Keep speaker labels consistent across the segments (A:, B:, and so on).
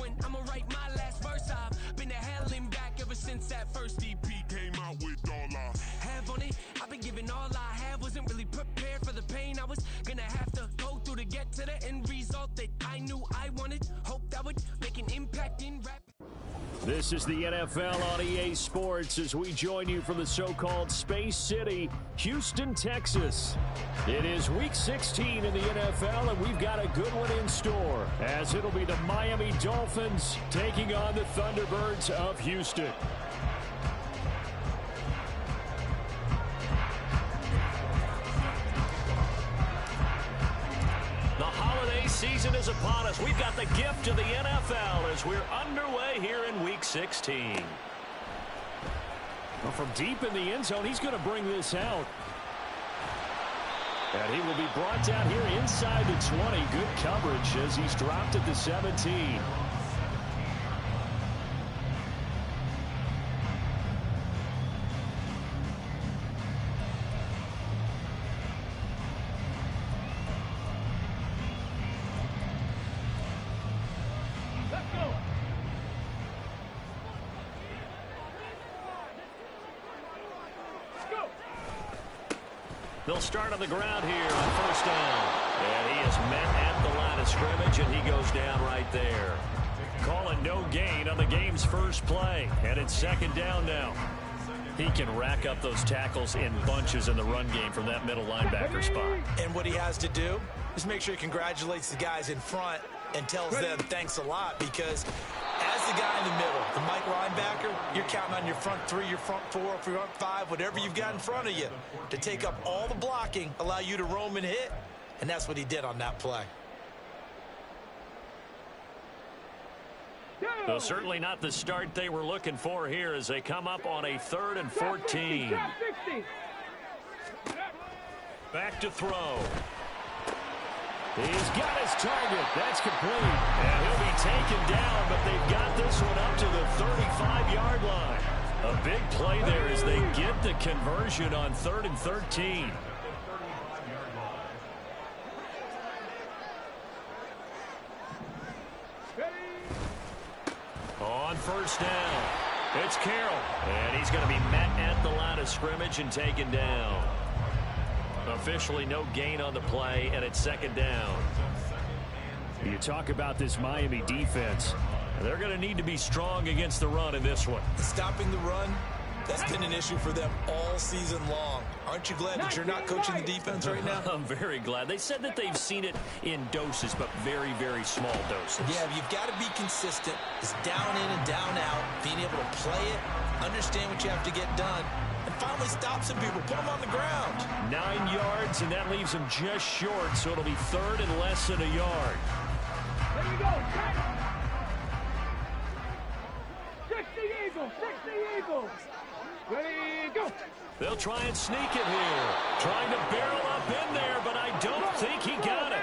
A: one, I'ma write my last verse. I've been to hell and back ever since that first EP came out with all I have on it. I've been giving all I have, wasn't really prepared for the pain I was gonna have to go through to get to the end result that I knew I wanted. Hope that would make an impact in rap.
B: This is the NFL on EA Sports as we join you from the so-called Space City, Houston, Texas. It is Week 16 in the NFL, and we've got a good one in store, as it'll be the Miami Dolphins taking on the Thunderbirds of Houston. Season is upon us. We've got the gift of the NFL as we're underway here in Week 16. Well, from deep in the end zone, he's going to bring this out. And he will be brought down here inside the 20. Good coverage as he's dropped at the 17. They'll start on the ground here on first down. And he is met at the line of scrimmage, and he goes down right there. Calling no gain on the game's first play. And it's second down now. He can rack up those tackles in bunches in the run game from that middle linebacker spot.
C: And what he has to do is make sure he congratulates the guys in front and tells them thanks a lot, because as the guy in the middle, the Mike linebacker, you're counting on your front three, your front four, front five, whatever you've got in front of you to take up all the blocking, allow you to roam and hit, and that's what he did on that play.
B: So certainly not the start they were looking for here as they come up on a 3rd and 14. Back to throw. He's got his target. That's complete. And he'll be taken down, but they've got this one up to the 35-yard line. A big play there as they get the conversion on 3rd and 13. On first down, it's Carroll. And he's going to be met at the line of scrimmage and taken down. Officially no gain on the play, and it's second down. You talk about this Miami defense. They're going to need to be strong against the run in this one.
C: Stopping the run, that's been an issue for them all season long. Aren't you glad that you're not coaching the defense right now?
B: I'm very glad. They said that they've seen it in doses, but very, very small doses.
C: Yeah, you've got to be consistent. It's down in and down out, being able to play it, understand what you have to get done, and finally stop some people, put them on the ground.
B: 9 yards, and that leaves them just short, so it'll be 3rd and less than a yard.
D: There you go. 60 Eagles, 60 Eagles. Ready, go.
B: They'll try and sneak it here. Trying to barrel up in there, but I don't think he got it.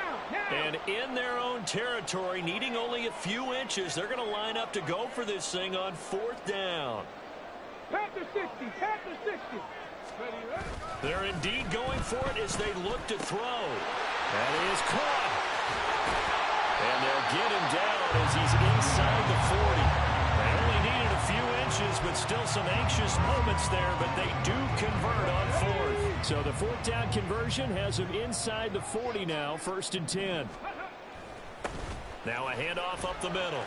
B: And in their own territory, needing only a few inches, they're going to line up to go for this thing on 4th down.
D: Panther 60, Panther 60. Ready, ready?
B: They're indeed going for it as they look to throw. That is caught. And they'll get him down as he's inside the 40. They only needed a few inches, but still some anxious moments there, but they do convert on 4th. So the 4th down conversion has him inside the 40 now, 1st and 10. Now a handoff up the middle.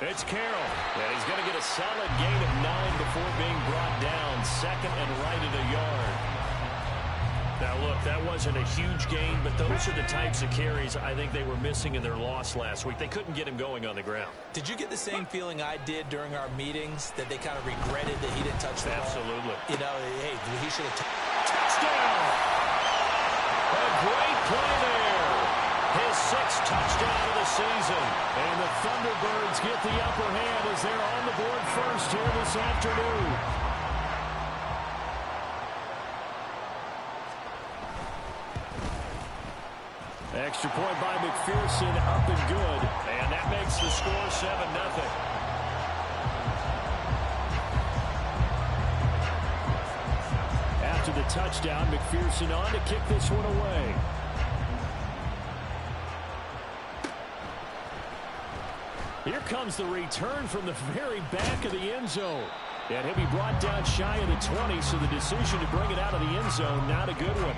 B: It's Carroll. And he's going to get a solid gain of 9 before being brought down. 2nd and right at a yard. Now, look, that wasn't a huge gain, but those are the types of carries I think they were missing in their loss last week. They couldn't get him going on the ground.
C: Did you get the same feeling I did during our meetings, that they kind of regretted that he didn't touch the ball?
B: Absolutely.
C: You know, hey, he should have
B: touchdown! A great play there. His 6th touchdown of the season. And the Thunderbirds get the upper hand as they're on the board first here this afternoon. Extra point by McPherson, up and good. And that makes the score 7-0. After the touchdown, McPherson on to kick this one away. Here comes the return from the very back of the end zone. And he'll be brought down shy of the 20, so the decision to bring it out of the end zone, not a good one.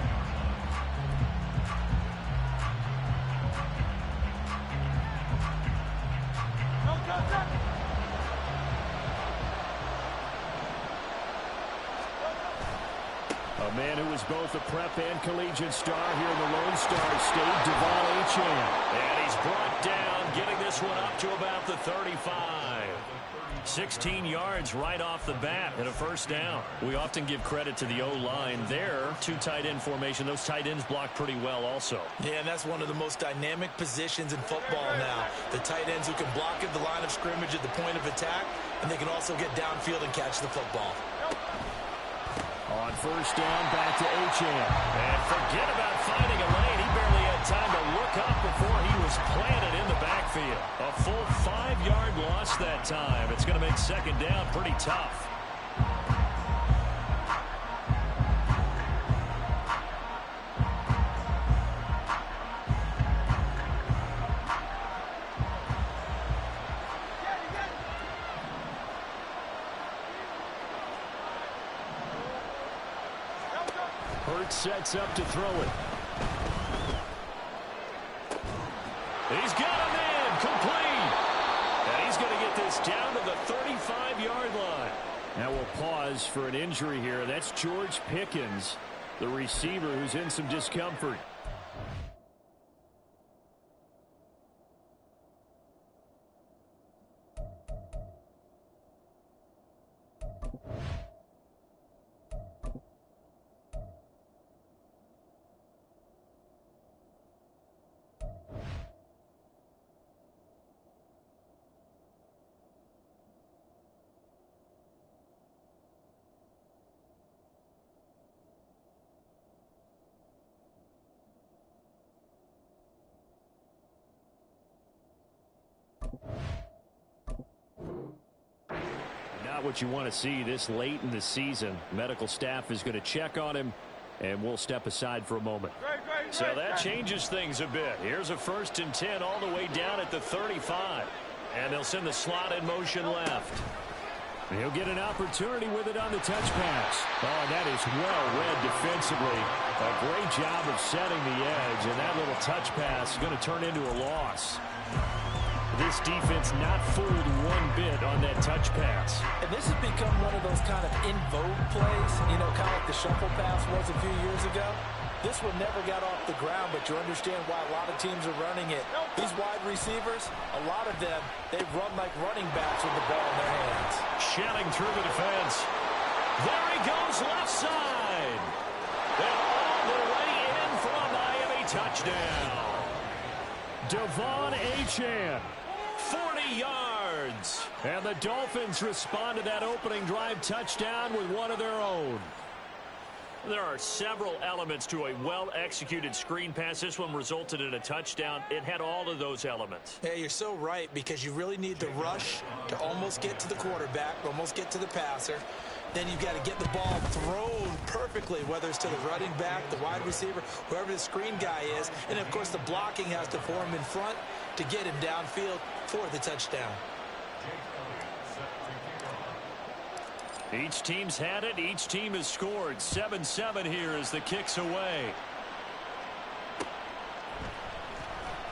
B: A man who was both a prep and collegiate star here in the Lone Star State, Devon Achane. And he's brought down, getting this one up to about the 35. 16 yards right off the bat and a first down. We often give credit to the O-line there. Two tight end formation. Those tight ends block pretty well also.
C: Yeah, and that's one of the most dynamic positions in football now. The tight ends who can block at the line of scrimmage at the point of attack, and they can also get downfield and catch the football.
B: On first down, back to Achane. And forget about finding a lane. He barely had time to look up before he was planted in the backfield. A full 5-yard loss that time. It's going to make second down pretty tough. Sets up to throw it. He's got him in, complete. And he's going to get this down to the 35-yard line. Now we'll pause for an injury here. That's George Pickens, the receiver who's in some discomfort. Not what you want to see this late in the season. Medical staff is going to check on him, and we'll step aside for a moment. So that changes things a bit. Here's a 1st and 10 all the way down at the 35. And they'll send the slot in motion left. He'll get an opportunity with it on the touch pass. Oh, that is well read defensively. A great job of setting the edge, and that little touch pass is going to turn into a loss. This defense not fooled one bit on that touch pass.
C: And this has become one of those kind of in vogue plays, you know, kind of like the shuffle pass was a few years ago. This one never got off the ground, but you understand why a lot of teams are running it. These wide receivers, a lot of them, they run like running backs with the ball in their hands.
B: Shelling through the defense. There he goes, left side. And all the way in for a Miami touchdown. Devon Achane. 40 yards. And the Dolphins respond to that opening drive touchdown with one of their own. There are several elements to a well-executed screen pass. This one resulted in a touchdown. It had all of those elements.
C: Yeah, you're so right, because you really need the rush to almost get to the quarterback, almost get to the passer. Then you've got to get the ball thrown perfectly, whether it's to the running back, the wide receiver, whoever the screen guy is. And, of course, the blocking has to form in front to get him downfield for the touchdown.
B: Each team's had it. Each team has scored. 7-7 here as the kick's away.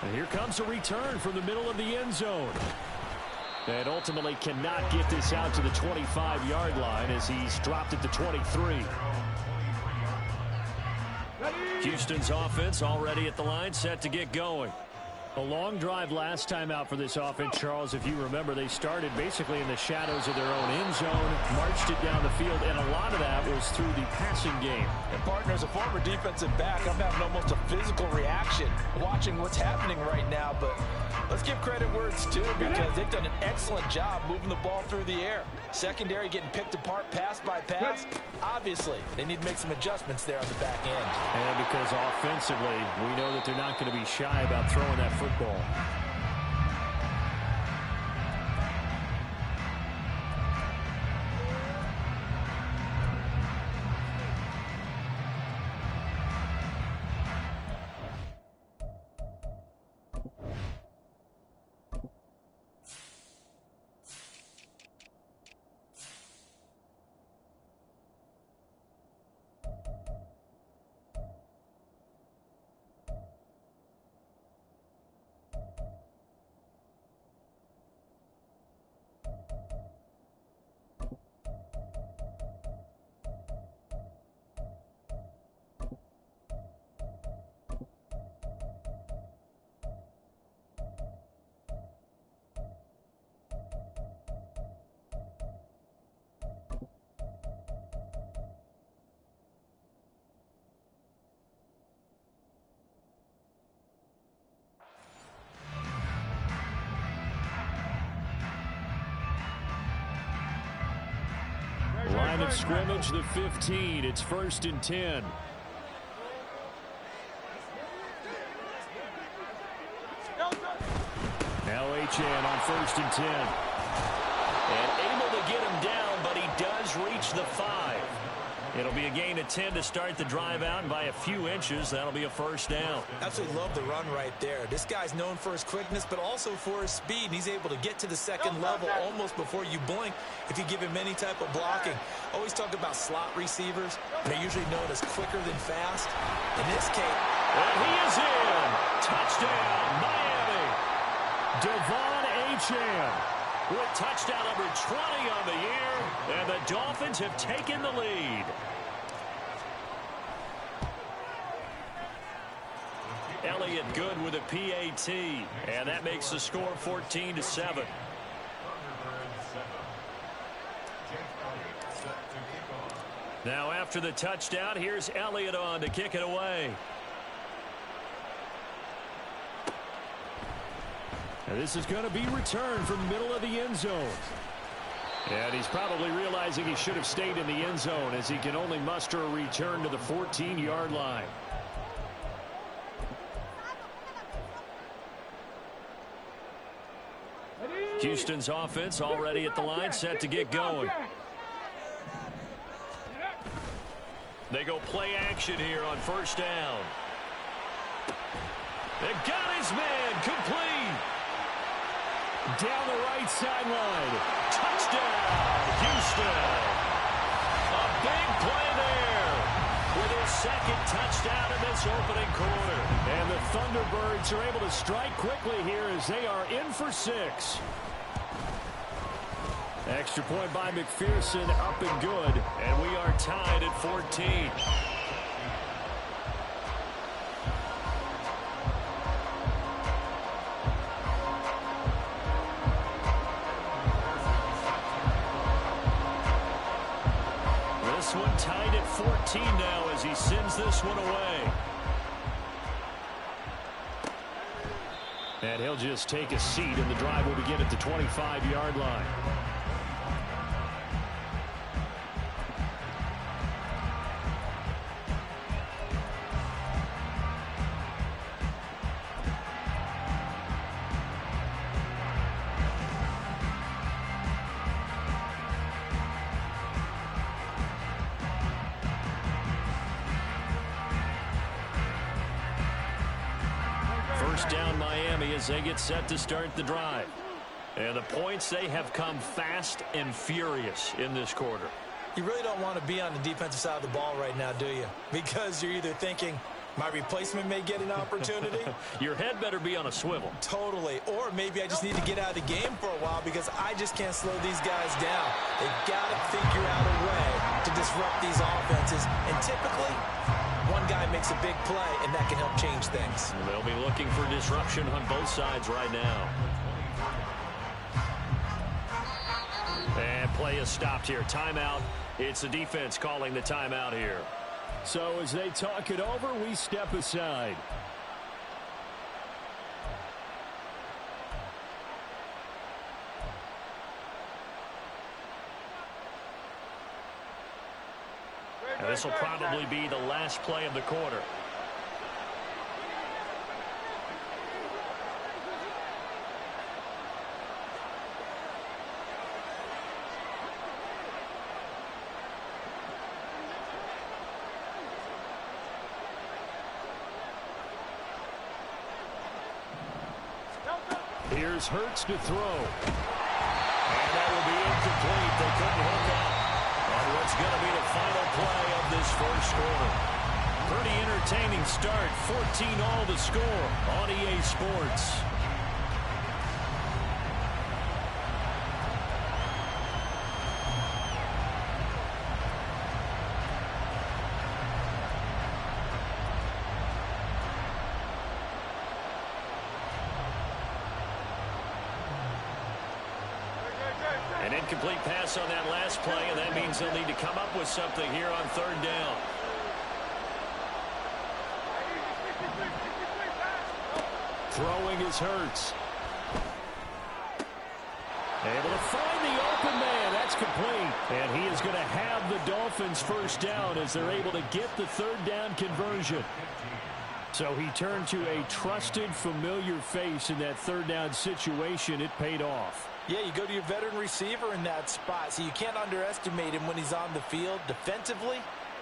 B: And here comes a return from the middle of the end zone. And ultimately cannot get this out to the 25-yard line as he's dropped at the 23. Houston's offense already at the line, set to get going. A long drive last time out for this offense, Charles. If you remember, they started basically in the shadows of their own end zone, marched it down the field, and a lot of that was through the passing game.
C: And partner, as a former defensive back, I'm having almost a physical reaction watching what's happening right now. But let's give credit where it's due, because they've done an excellent job moving the ball through the air. Secondary getting picked apart pass by pass. Obviously, they need to make some adjustments there on the back end.
B: And because offensively, we know that they're not going to be shy about throwing that football. of scrimmage, the 15. It's 1st and 10. Now Achane on 1st and 10. And able to get him down, but he does reach the 5. It'll be a gain of 10 to start the drive out, and by a few inches, that'll be a 1st down.
C: Absolutely love the run right there. This guy's known for his quickness, but also for his speed. He's able to get to the second level almost before you blink if you give him any type of blocking. Always talk about slot receivers. They're usually known as quicker than fast. In this case,
B: and he is in. Touchdown, Miami. Devon Achane with touchdown number 20 on the year, and the Dolphins have taken the lead. Elliott good with a PAT, and that makes the score 14-7. Now after the touchdown, here's Elliott on to kick it away. And this is going to be returned from the middle of the end zone. And he's probably realizing he should have stayed in the end zone as he can only muster a return to the 14-yard line. Houston's offense already at the line, set to get going. They go play action here on 1st down. They got his man complete. Down the right sideline. Touchdown, Houston. A big play there with his second touchdown in this opening quarter. And the Thunderbirds are able to strike quickly here as they are in for 6. Extra point by McPherson, up and good. And we are tied at 14. This one tied at 14 now as he sends this one away. And he'll just take a seat, and the drive will begin at the 25-yard line. Down Miami as they get set to start the drive. And the points, they have come fast and furious in this quarter.
C: You really don't want to be on the defensive side of the ball right now, do you? Because you're either thinking, my replacement may get an opportunity.
B: Your head better be on a swivel.
C: Totally. Or maybe I just need to get out of the game for a while because I just can't slow these guys down. They've got to figure out a way to disrupt these offenses. And typically, one guy makes a big play, and that can help change things.
B: They'll be looking for disruption on both sides right now. And play is stopped here. Timeout. It's the defense calling the timeout here. So as they talk it over, we step aside. And this will probably be the last play of the quarter. Here's Hurts to throw. And that will be incomplete. They couldn't hook up on what's going to be the final play of this first quarter. Pretty entertaining start. 14-all the score on EA Sports. An incomplete pass on that last play, and that means they'll need to come up with something here on 3rd down. Throwing is Hurts. Able to find the open man. That's complete. And he is going to have the Dolphins first down as they're able to get the third down conversion. So he turned to a trusted, familiar face in that third down situation. It paid off.
C: Yeah, you go to your veteran receiver in that spot, so you can't underestimate him when he's on the field. Defensively,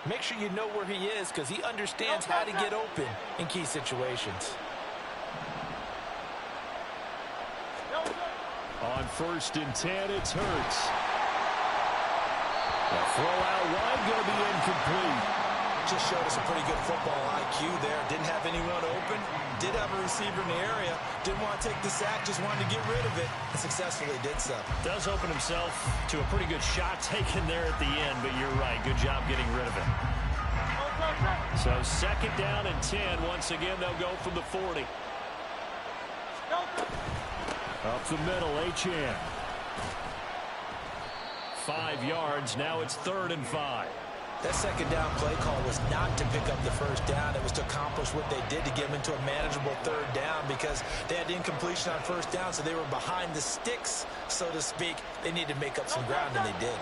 C: make sure you know where he is because he understands how to get open in key situations.
B: On 1st and 10, it's Hurts. The throw out wide going to be incomplete.
C: Just showed us a pretty good football IQ there. Didn't have anyone open. Did have a receiver in the area. Didn't want to take the sack. Just wanted to get rid of it. And successfully did so.
B: Does open himself to a pretty good shot taken there at the end. But you're right. Good job getting rid of it. So 2nd down and 10. Once again, they'll go from the 40. Up the middle, Achane. 5 yards. Now it's 3rd and 5.
C: That 2nd down play call was not to pick up the first down. It was to accomplish what they did to get them into a manageable 3rd down because they had incompletion on 1st down, so they were behind the sticks, so to speak. They needed to make up some ground, and they did.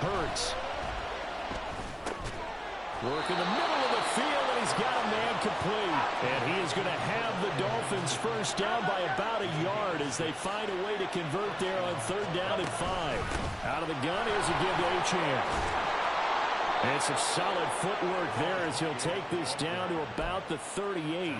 B: Hurts. Work in the middle of the field, and he's got a man complete. And he is going to have the Dolphins first down by about a yard as they find a way to convert there on 3rd down and 5. Out of the gun, here's a give to Achane. And some solid footwork there as he'll take this down to about the 38.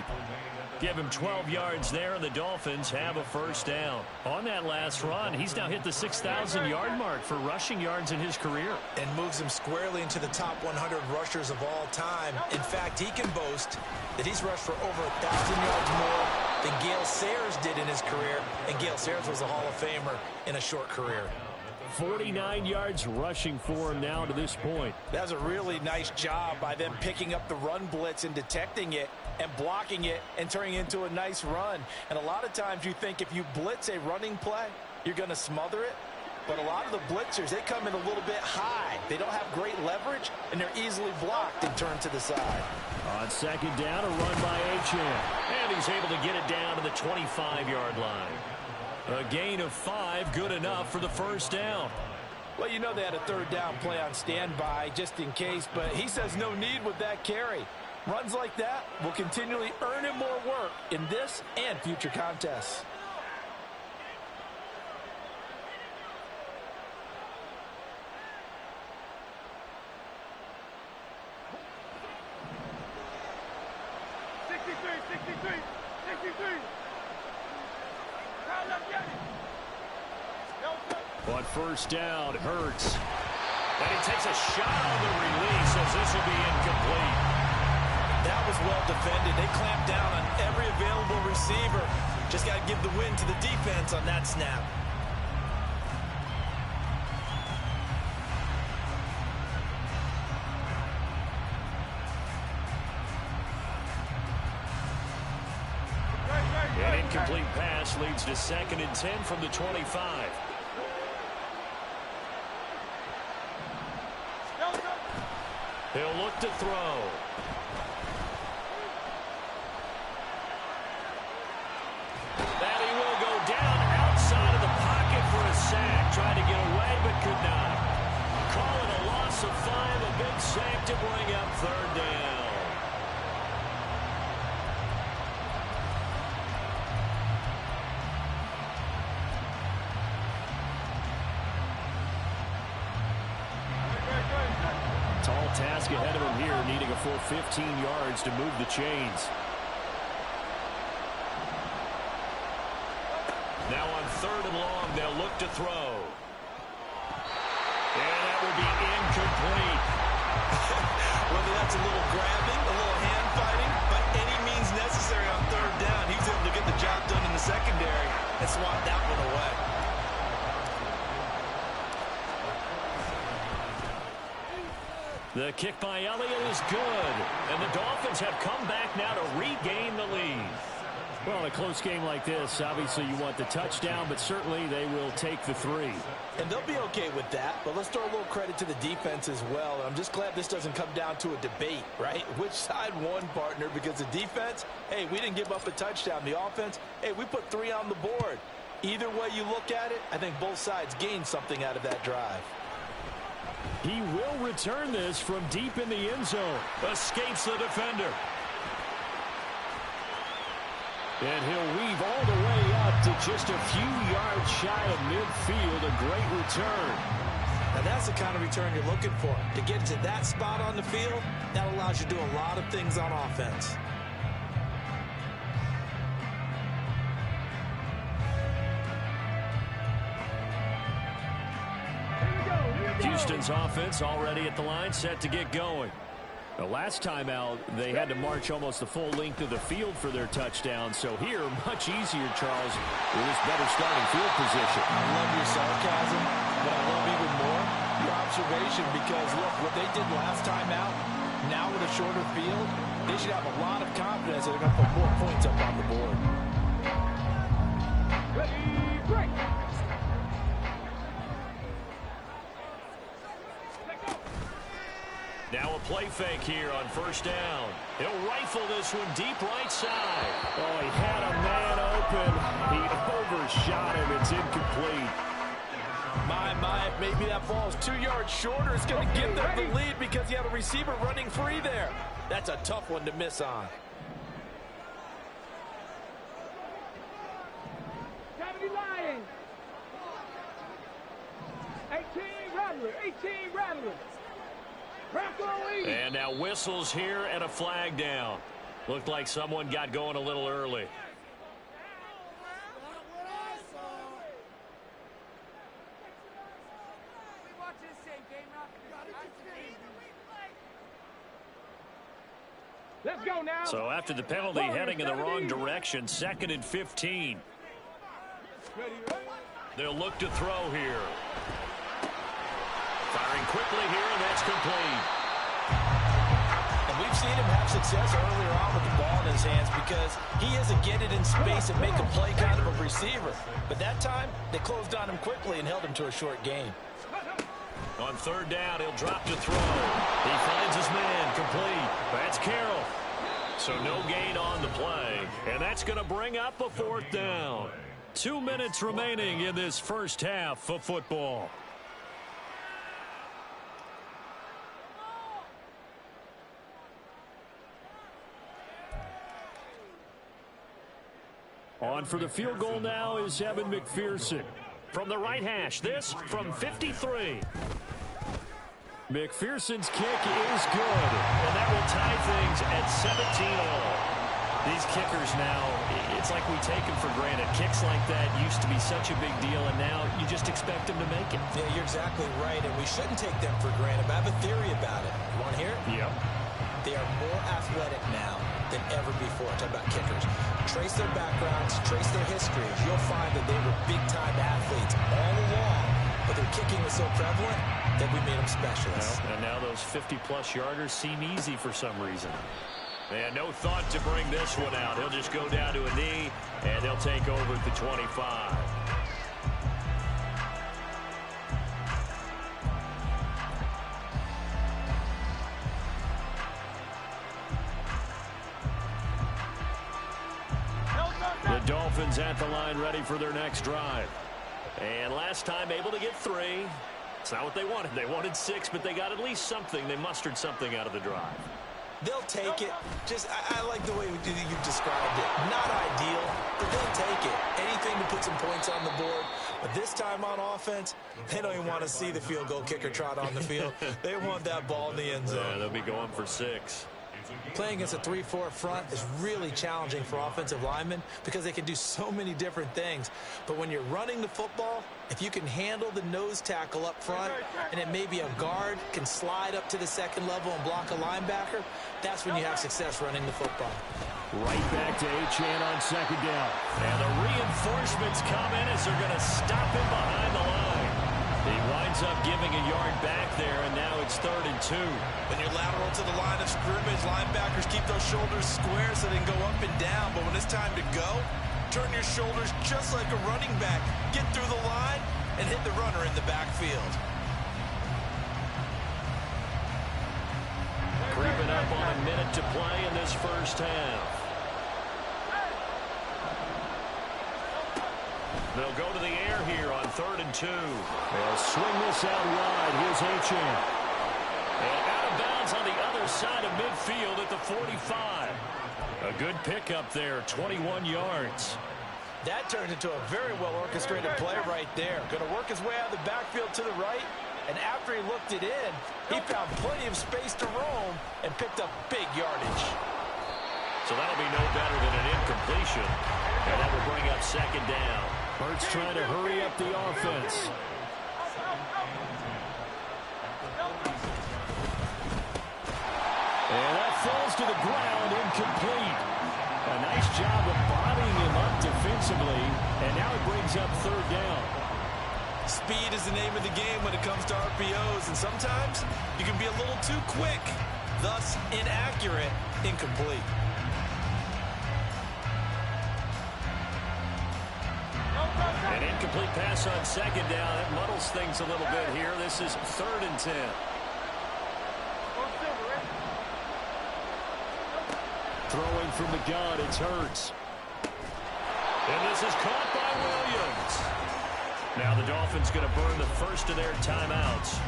B: Give him 12 yards there, and the Dolphins have a first down. On that last run, he's now hit the 6,000-yard mark for rushing yards in his career.
C: And moves him squarely into the top 100 rushers of all time. In fact, he can boast that he's rushed for over 1,000 yards more than Gale Sayers did in his career. And Gale Sayers was a Hall of Famer in a short career.
B: 49 yards rushing for him now to this point.
C: That was a really nice job by them picking up the run blitz and detecting it and blocking it and turning it into a nice run. And a lot of times you think if you blitz a running play, you're going to smother it. But a lot of the blitzers, they come in a little bit high. They don't have great leverage, and they're easily blocked and turned to the side.
B: On 2nd down, a run by Achane. And he's able to get it down to the 25-yard line. A gain of 5, good enough for the first down.
C: Well, you know they had a 3rd down play on standby just in case, but he says no need with that carry. Runs like that will continually earn him more work in this and future contests.
B: On 1st down, Hurts. And he takes a shot on the release as this will be incomplete.
C: That was well defended. They clamped down on every available receiver. Just got to give the win to the defense on that snap.
B: An incomplete pass leads to 2nd and 10 from the 25. He'll look to throw. That he will go down outside of the pocket for a sack. Tried to get away but could not. Call it a loss of 5. A big sack to bring up 3rd down. Task ahead of him here, needing a full 15 yards to move the chains. Now on 3rd and long, they'll look to throw. And that will be incomplete.
C: Whether that's a little grabbing, a little hand fighting, by any means necessary on 3rd down, he's able to get the job done in the secondary and swat that one away.
B: The kick by Elliott is good. And the Dolphins have come back now to regain the lead. Well, in a close game like this, obviously you want the touchdown, but certainly they will take the 3.
C: And they'll be okay with that, but let's throw a little credit to the defense as well. I'm just glad this doesn't come down to a debate, right? Which side won, partner? Because the defense, hey, we didn't give up a touchdown. The offense, hey, we put 3 on the board. Either way you look at it, I think both sides gained something out of that drive.
B: He will return this from deep in the end zone. Escapes the defender. And he'll weave all the way up to just a few yards shy of midfield. A great return.
C: Now that's the kind of return you're looking for. To get to that spot on the field, that allows you to do a lot of things on offense.
B: Houston's offense already at the line, set to get going. The last time out, they had to march almost the full length of the field for their touchdown. So here, much easier, Charles, with this better starting field position.
C: I love your sarcasm, but I love even more your observation because, look, what they did last time out, now with a shorter field, they should have a lot of confidence that they're going to put more points up on the board.
D: Ready, break.
B: Now a play fake here on first down. He'll rifle this one deep right side. Oh, he had a man open. He overshot him. It's incomplete.
C: My, maybe that ball is 2 yards shorter. It's going to give them the lead because he had a receiver running free there. That's a tough one to miss on.
D: 70 Lions. 18 Rattler. 18 Rattler.
B: And now whistles here and a flag down. Looked like someone got going a little early.
D: Let's go now.
B: So after the penalty, heading in the wrong direction, 2nd and 15. They'll look to throw here. Firing quickly here, and that's complete.
C: And we've seen him have success earlier on with the ball in his hands because he isn't getting it in space and make a play kind of a receiver. But that time, they closed on him quickly and held him to a short gain.
B: On 3rd down, he'll drop to throw. He finds his man, complete. That's Carroll. So no gain on the play. And that's going to bring up a 4th down. 2 minutes remaining in this first half of football. On for the field goal now is Evan McPherson. From the right hash, this from 53. McPherson's kick is good, and that will tie things at 17-all. These kickers now, it's like we take them for granted. Kicks like that used to be such a big deal, and now you just expect them to make it.
C: Yeah, you're exactly right, and we shouldn't take them for granted. But I have a theory about it. You want to hear it?
B: Yep.
C: They are more athletic now than ever before. Talk about kickers. Trace their backgrounds, trace their histories. You'll find that they were big-time athletes all along, but their kicking was so prevalent that we made them specialists.
B: Well, and now those 50-plus yarders seem easy for some reason. And no thought to bring this one out. He'll just go down to a knee, and they'll take over at the 25. The Dolphins at the line ready for their next drive. And last time able to get 3. It's not what they wanted. They wanted 6, but they got at least something. They mustered something out of the drive.
C: They'll take it. I like the way you described it. Not ideal, but they'll take it. Anything to put some points on the board. But this time on offense, they don't even want to see the field goal kicker trot on the field. They want that ball in the end zone.
B: Yeah, they'll be going for 6.
C: Playing against a 3-4 front is really challenging for offensive linemen because they can do so many different things. But when you're running the football, if you can handle the nose tackle up front and it may be a guard can slide up to the second level and block a linebacker, that's when you have success running the football.
B: Right back to Achane on 2nd down. And the reinforcements come in as they're going to stop him behind the line. He winds ends up giving a yard back there, and now it's 3rd and 2.
C: When you're lateral to the line of scrimmage, linebackers keep those shoulders square so they can go up and down. But when it's time to go, turn your shoulders just like a running back. Get through the line and hit the runner in the backfield.
B: Creeping up on a minute to play in this first half. They'll go to the air here on 3rd and 2. They'll swing this out wide. Here's Achane. And out of bounds on the other side of midfield at the 45. A good pickup there, 21 yards.
C: That turned into a very well-orchestrated play right there. Going to work his way out of the backfield to the right. And after he looked it in, he found plenty of space to roam and picked up big yardage.
B: So that'll be no better than an incompletion. And that will bring up 2nd down. Hurts trying to hurry up the offense. And that falls to the ground, incomplete. A nice job of bodying him up defensively. And now it brings up 3rd down.
C: Speed is the name of the game when it comes to RPOs, and sometimes you can be a little too quick, thus inaccurate, incomplete.
B: An incomplete pass on 2nd down. It muddles things a little bit here. This is 3rd and 10. Throwing from the gun, it's Hurts. And this is caught by Williams. Now the Dolphins going to burn the first of their timeouts,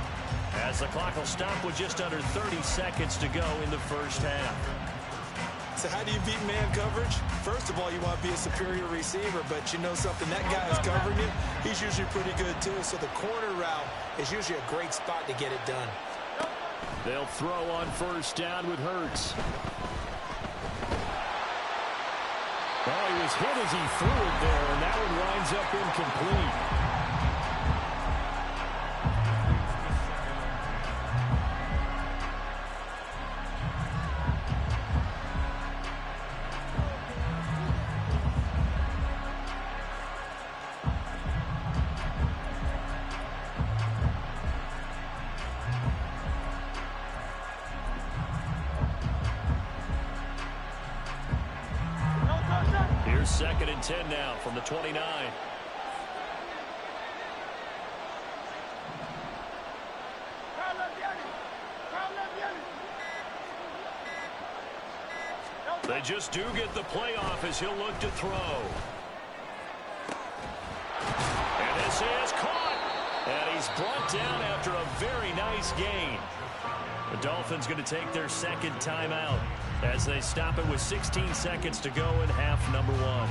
B: as the clock will stop with just under 30 seconds to go in the first half.
C: So how do you beat man coverage? First of all, you want to be a superior receiver, but you know something, that guy is covering you. He's usually pretty good too, so the corner route is usually a great spot to get it done.
B: They'll throw on 1st down with Hurts. Oh, he was hit as he threw it there, and that one winds up incomplete. Here's 2nd and 10 now from the 29. They just do get the playoff as he'll look to throw. And this is caught. And he's brought down after a very nice gain. The Dolphins going to take their 2nd timeout as they stop it with 16 seconds to go in half number 1.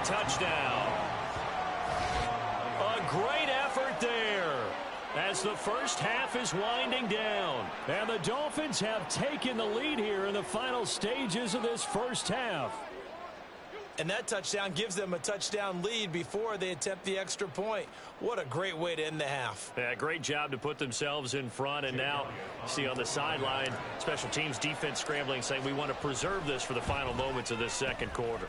B: Touchdown. A great effort there as the first half is winding down. And the Dolphins have taken the lead here in the final stages of this first half.
C: And that touchdown gives them a touchdown lead before they attempt the extra point. What a great way to end the half.
B: Yeah, great job to put themselves in front. And now, see on the sideline, special teams defense scrambling, saying we want to preserve this for the final moments of this second quarter.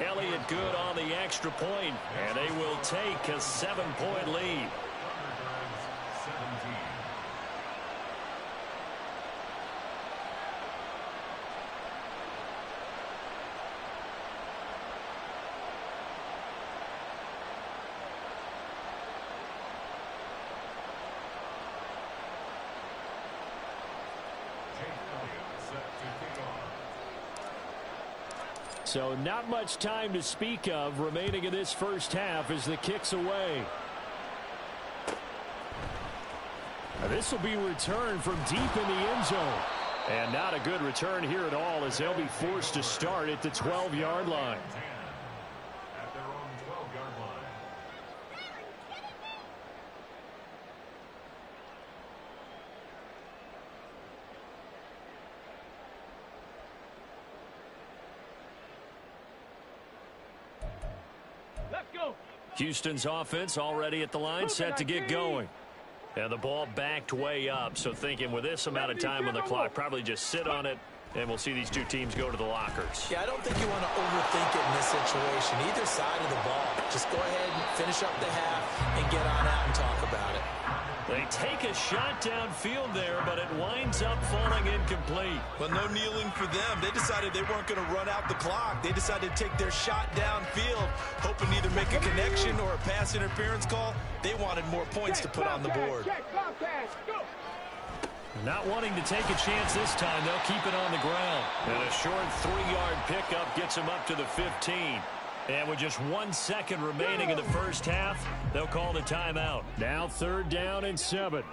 B: Elliott good on the extra point, and they will take a 7-point lead. So not much time to speak of remaining in this first half as the kick's away. This will be returned from deep in the end zone. And not a good return here at all as they'll be forced to start at the 12-yard line. Houston's offense already at the line, set to get going. And the ball backed way up, so thinking with this amount of time on the clock, probably just sit on it, and we'll see these two teams go to the lockers.
C: Yeah, I don't think you want to overthink it in this situation. Either side of the ball. Just go ahead and finish up the half and get on out and talk about it.
B: They take a shot downfield there, but it winds up falling incomplete.
C: Well, no kneeling for them. They decided they weren't going to run out the clock. They decided to take their shot downfield, hoping to either make a connection or a pass interference call. They wanted more points to put on the board.
B: Not wanting to take a chance this time, they'll keep it on the ground. And a short 3-yard pickup gets them up to the 15. And with just 1 second remaining in the first half, they'll call the timeout. Now 3rd down and 7.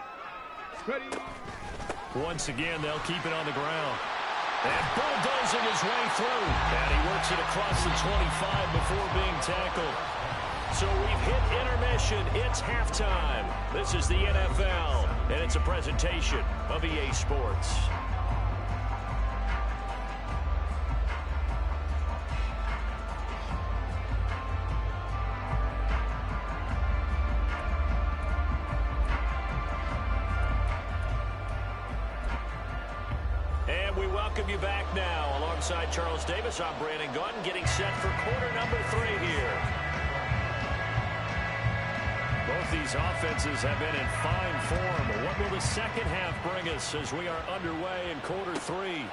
B: Once again, they'll keep it on the ground. And bulldozing his way through. And he works it across the 25 before being tackled. So we've hit intermission. It's halftime. This is the NFL, and it's a presentation of EA Sports. And we welcome you back now. Alongside Charles Davis, I'm Brandon Gaudin, getting set for quarter number 3 here. Both these offenses have been in fine form. What will the second half bring us as we are underway in quarter 3?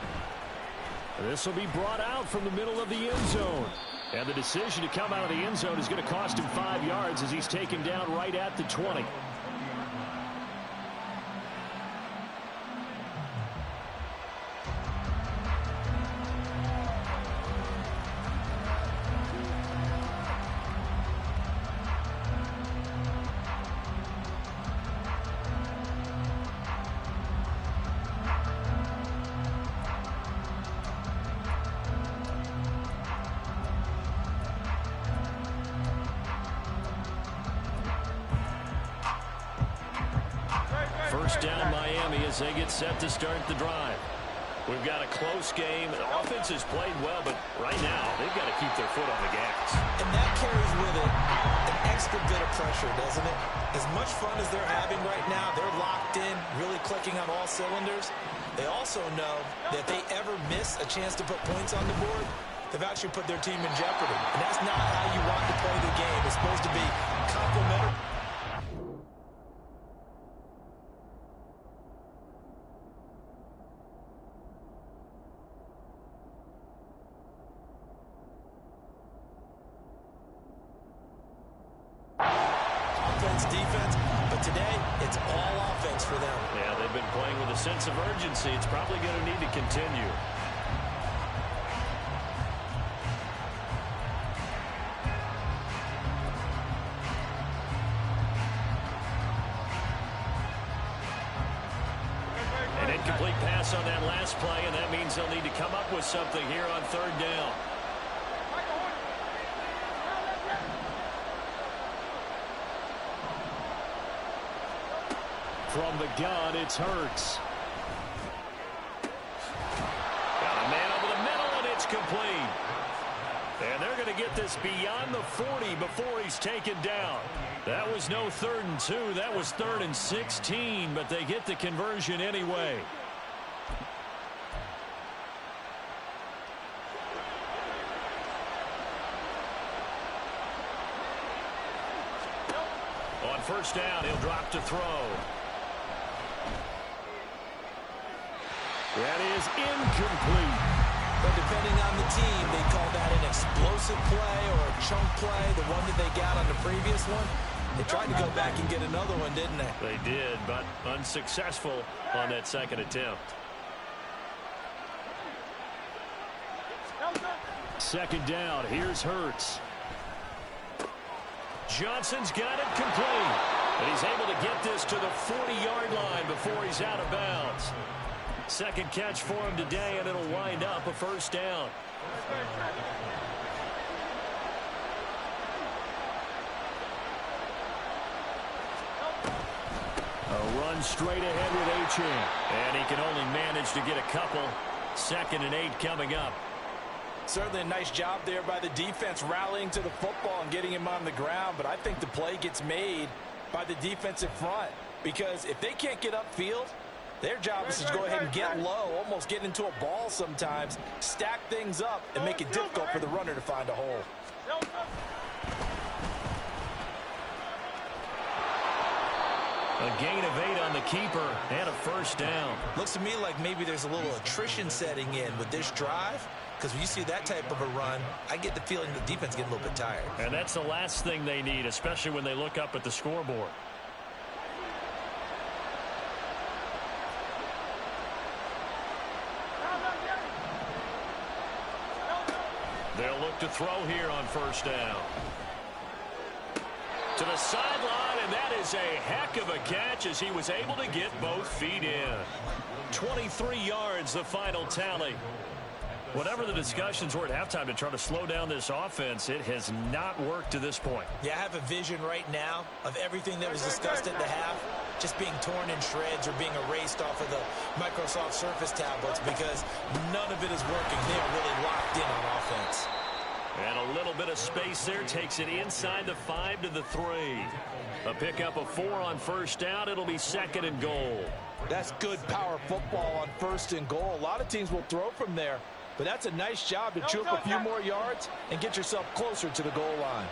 B: This will be brought out from the middle of the end zone. And the decision to come out of the end zone is going to cost him 5 yards as he's taken down right at the 20. First down Miami as they get set to start the drive. We've got a close game. The offense has played well, but right now they've got to keep their foot on the gas.
C: And that carries with it an extra bit of pressure, doesn't it? As much fun as they're having right now, they're locked in, really clicking on all cylinders. They also know that if they ever miss a chance to put points on the board, they've actually put their team in jeopardy. And that's not how you want to play the game. It's supposed to be complementary. Defense, but today it's all offense for them.
B: Yeah, they've been playing with a sense of urgency. It's probably going to need to continue. An incomplete pass on that last play, and that means they'll need to come up with something here on 3rd down. From the gun, it's Hurts. Got a man over the middle, and it's complete. And they're going to get this beyond the 40 before he's taken down. That was no 3rd and 2. That was 3rd and 16, but they get the conversion anyway. On 1st down, he'll drop to throw. That is incomplete.
C: But depending on the team, they call that an explosive play or a chunk play, the one that they got on the previous one. They tried to go back and get another one, didn't they?
B: They did, but unsuccessful on that second attempt. 2nd down, here's Hurts. Johnson's got it complete. And he's able to get this to the 40-yard line before he's out of bounds. Second catch for him today, and it'll wind up a 1st down. A run straight ahead with Achane. And he can only manage to get a couple. 2nd and 8 coming up.
C: Certainly a nice job there by the defense rallying to the football and getting him on the ground, but I think the play gets made by the defensive front because if they can't get upfield, their job is to go ahead and get low, almost get into a ball sometimes, stack things up, and make it difficult for the runner to find a hole.
B: A gain of 8 on the keeper and a first down.
C: Looks to me like maybe there's a little attrition setting in with this drive, because when you see that type of a run, I get the feeling the defense getting a little bit tired.
B: And that's the last thing they need, especially when they look up at the scoreboard. They'll look to throw here on first down. To the sideline, and that is a heck of a catch as he was able to get both feet in. 23 yards, the final tally. Whatever the discussions were at halftime to try to slow down this offense, it has not worked to this point.
C: Yeah, I have a vision right now of everything that was discussed at the half just being torn in shreds or being erased off of the Microsoft Surface tablets because none of it is working. They are really locked in on offense.
B: And a little bit of space there takes it inside the 5 to the 3. A pickup of 4 on first down. It'll be 2nd and goal.
C: That's good power football on 1st and goal. A lot of teams will throw from there, but that's a nice job to chew up a few more yards and get yourself closer to the goal line.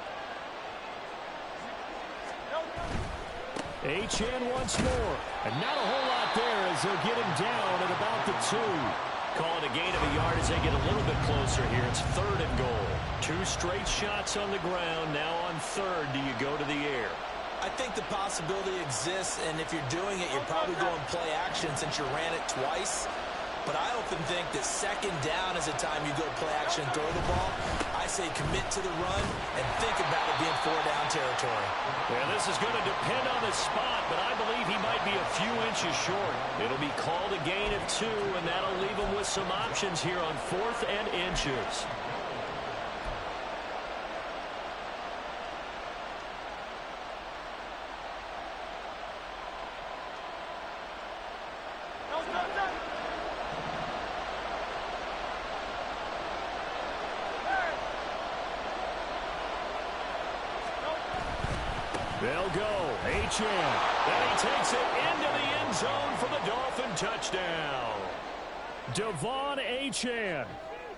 B: HN once more. And not a whole lot there as they'll get him down at about the 2. Call it a gain of a yard as they get a little bit closer here. It's 3rd and goal. 2 straight shots on the ground. Now on 3rd, do you go to the air?
C: I think the possibility exists, and if you're doing it, you're probably going play action since you ran it twice. But I often think that 2nd down is a time you go play action and throw the ball. I say commit to the run and think about it being 4-down territory.
B: Yeah, this is going to depend on the spot, but I believe he might be a few inches short. It'll be called a gain of 2, and that'll leave him with some options here on 4th and inches. They'll go. HN. And he takes it into the end zone for the Dolphin touchdown. Devon Achane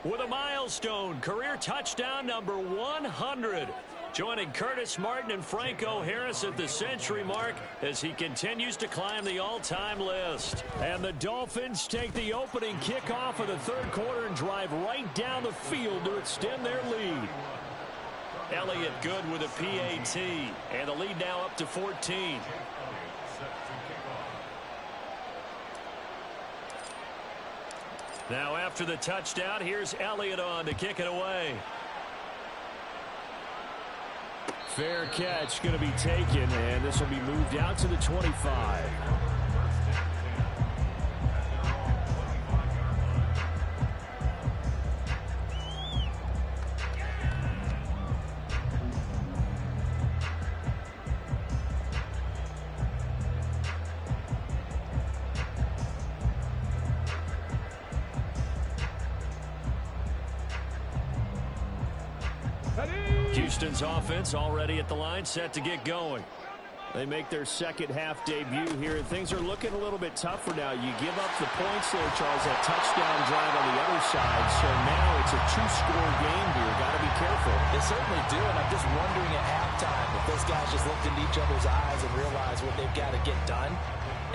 B: with a milestone career touchdown number 100. Joining Curtis Martin and Franco Harris at the century mark as he continues to climb the all-time list. And the Dolphins take the opening kickoff of the 3rd quarter and drive right down the field to extend their lead. Elliott good with a PAT, and the lead now up to 14. Now after the touchdown, here's Elliott on to kick it away. Fair catch going to be taken, and this will be moved out to the 25. Houston's offense already at the line, set to get going. They make their 2nd half debut here, and things are looking a little bit tougher now. You give up the points there, Charles, that touchdown drive on the other side. So now it's a 2-score game here. Got to be careful.
C: They certainly do, and I'm just wondering at halftime if those guys just looked into each other's eyes and realized what they've got to get done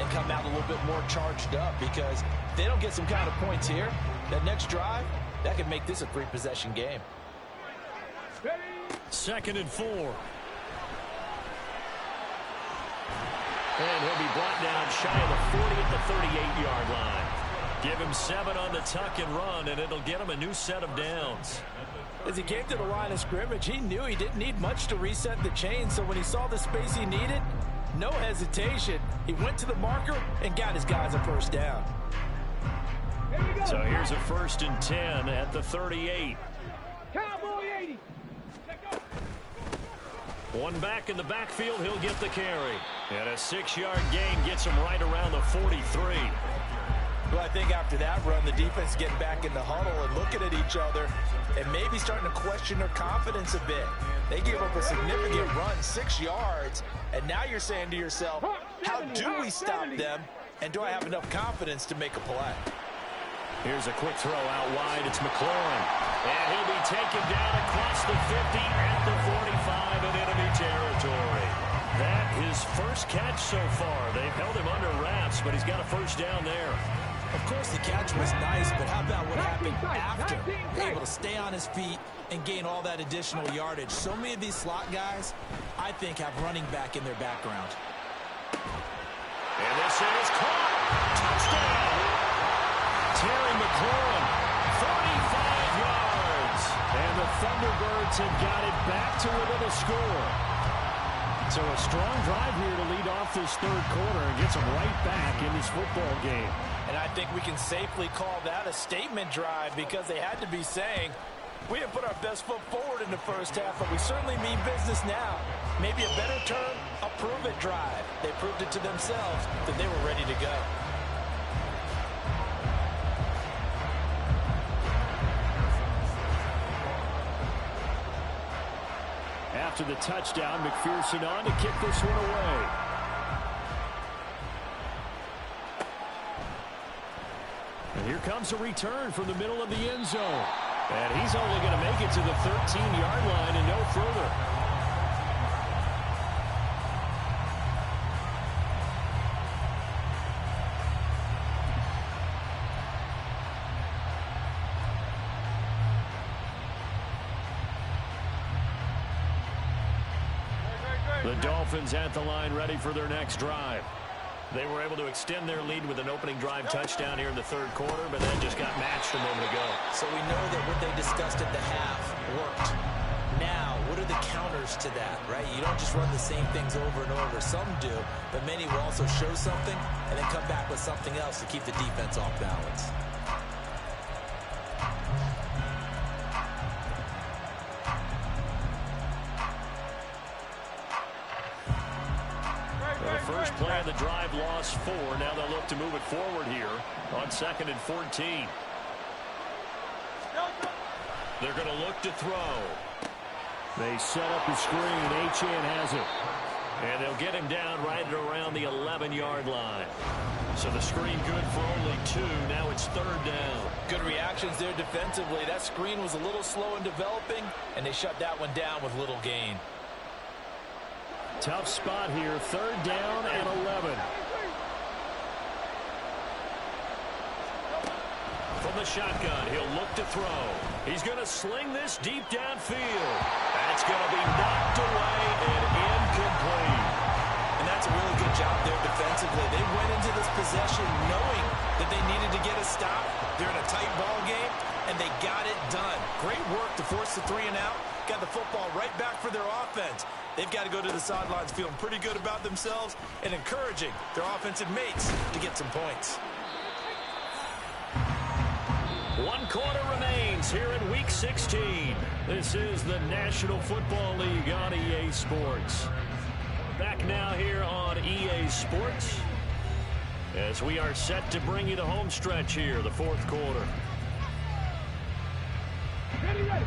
C: and come out a little bit more charged up, because if they don't get some kind of points here, that next drive, that could make this a 3-possession game.
B: 2nd and 4. And he'll be brought down shy of the 40 at the 38-yard line. Give him 7 on the tuck and run, and it'll get him a new set of downs.
C: As he came to the line of scrimmage, he knew he didn't need much to reset the chain, so when he saw the space he needed, no hesitation. He went to the marker and got his guys a 1st down.
B: So here's a 1st and 10 at the 38.
D: Cowboy 80.
B: One back in the backfield, he'll get the carry. And a 6-yard gain gets him right around the 43.
C: Well, I think after that run, the defense is getting back in the huddle and looking at each other and maybe starting to question their confidence a bit. They gave up a significant run, 6 yards, and now you're saying to yourself, how do we stop them, and do I have enough confidence to make a play?
B: Here's a quick throw out wide. It's McLaurin. And he'll be taken down across the 50 at the 45 in enemy territory. That his first catch so far. They've held him under wraps, but he's got a first down there.
C: Of course, the catch was nice, but how about what happened after? Able to stay on his feet and gain all that additional yardage. So many of these slot guys, I think, have running back in their background.
B: And this is caught. Touchdown. Terry McLaurin, 45 yards. And the Thunderbirds have got it back to within a score. So a strong drive here to lead off this third quarter and gets them right back in this football game.
C: And I think we can safely call that a statement drive because they had to be saying, we didn't put our best foot forward in the first half, but we certainly mean business now. Maybe a better term, a prove-it drive. They proved it to themselves that they were ready to go.
B: After the touchdown, McPherson on to kick this one away. And here comes a return from the middle of the end zone. And he's only going to make it to the 13-yard line and no further. The Dolphins at the line ready for their next drive. They were able to extend their lead with an opening drive touchdown here in the third quarter, but then just got matched a moment ago.
C: So we know that what they discussed at the half worked. Now, what are the counters to that, right? You don't just run the same things over and over. Some do, but many will also show something and then come back with something else to keep the defense off balance.
B: First play of the drive, lost 4. Now they'll look to move it forward here on 2nd and 14. They're going to look to throw. They set up the screen. Achane has it. And they'll get him down right at around the 11-yard line. So the screen good for only 2. Now it's 3rd down.
C: Good reactions there defensively. That screen was a little slow in developing, and they shut that one down with little gain.
B: Tough spot here, 3rd down and 11. From the shotgun, he'll look to throw. He's going to sling this deep downfield. That's going to be knocked away and incomplete.
C: And that's a really good job there defensively. They went into this possession knowing that they needed to get a stop. They're in a tight ball game, and they got it done. Great work to force the 3 and out. Got the football right back for their offense. They've got to go to the sidelines feeling pretty good about themselves and encouraging their offensive mates to get some points.
B: 1 quarter remains here in Week 16. This is the National Football League on EA Sports. Back now here on EA Sports as we are set to bring you the home stretch here, the 4th quarter.
D: Ready, ready.